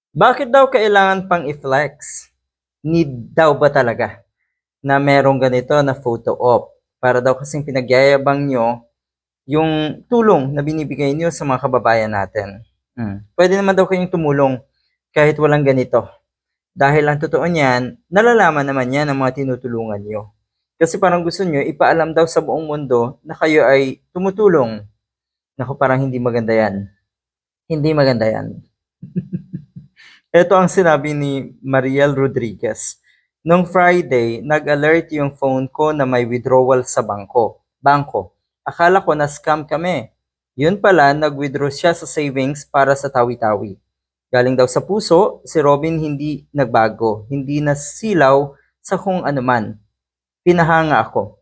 Bakit daw kailangan pang i-flex? Need daw ba talaga na merong ganito na photo op? Para daw kasing pinagyayabang nyo yung tulong na binibigay niyo sa mga kababayan natin. Pwede naman daw kayong tumulong kahit walang ganito. Dahil ang totoo niyan, nalalaman naman yan ng mga tinutulungan niyo. Kasi parang gusto niyo ipaalam daw sa buong mundo na kayo ay tumutulong. Naku, parang hindi maganda yan. Hindi maganda yan. Ito ang sinabi ni Mariel Rodriguez. Nung Friday, nag-alert yung phone ko na may withdrawal sa bangko. Akala ko na scam kami. Yun pala, nag-withdraw siya sa savings para sa tawi-tawi. Galing daw sa puso, si Robin hindi nagbago. Hindi nasilaw sa kung anuman. Pinahanga ako.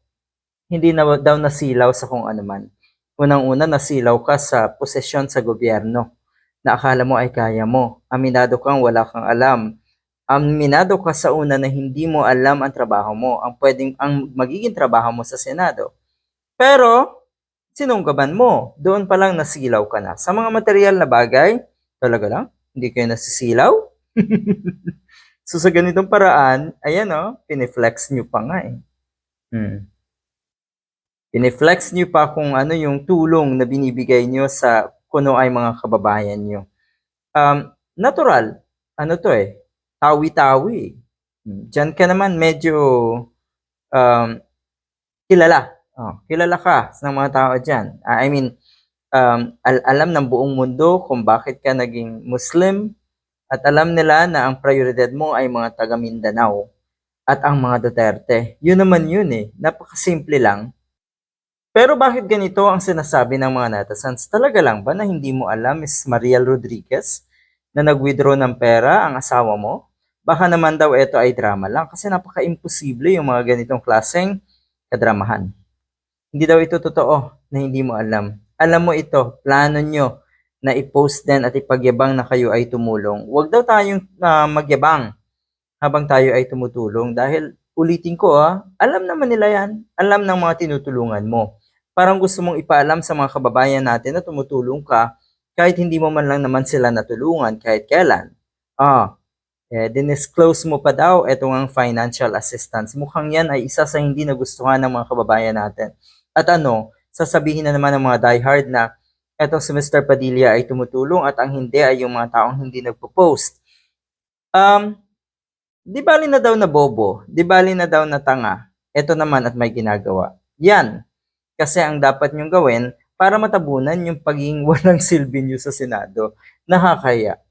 Hindi na daw nasilaw sa kung anuman. Unang-una nasilaw ka sa posesyon sa gobyerno na akala mo ay kaya mo. Aminado kang wala kang alam. Aminado ka sa una na hindi mo alam ang trabaho mo, ang magiging trabaho mo sa Senado. Pero, sinunggaban mo. Doon pa lang nasilaw ka na. Sa mga material na bagay, talaga lang, hindi kayo nasisilaw. So sa ganitong paraan, ayan piniflex nyo pa nga eh. Piniflex nyo pa kung ano yung tulong na binibigay nyo sa kuno ay mga kababayan nyo. Natural, ano to eh, tawi-tawi. Diyan ka naman medyo kilala. Kilala ka ng mga tao dyan. I mean, alam ng buong mundo kung bakit ka naging Muslim at alam nila na ang prioridad mo ay mga taga Mindanao at ang mga Duterte. Yun naman yun eh. Napakasimple lang. Pero bakit ganito ang sinasabi ng mga netizens? Talaga lang ba na hindi mo alam, Ms. Mariel Rodriguez, na nag-withdraw ng pera ang asawa mo? Baka naman daw ito ay drama lang kasi napaka-imposible yung mga ganitong klaseng kadramahan. Hindi daw ito totoo na hindi mo alam. Alam mo ito, plano nyo na i-post din at ipagyabang na kayo ay tumulong. Huwag daw tayong magyabang habang tayo ay tumutulong dahil ulitin ko alam naman nila yan. Alam ng mga tinutulungan mo. Parang gusto mong ipaalam sa mga kababayan natin na tumutulong ka kahit hindi mo man lang naman sila natulungan kahit kailan. Dinisclose mo pa daw itong ang financial assistance. Mukhang yan ay isa sa hindi nagustuhan ng mga kababayan natin. At sasabihin na naman ng mga diehard na etong si Mr. Padilla ay tumutulong at ang hindi ay yung mga taong hindi nagpo-post. Di bali na daw na bobo, di bali na daw na tanga, ito naman at may ginagawa. Yan, kasi ang dapat nyong gawin para matabunan yung pagiging walang silbi nyo sa Senado. Nakakaya.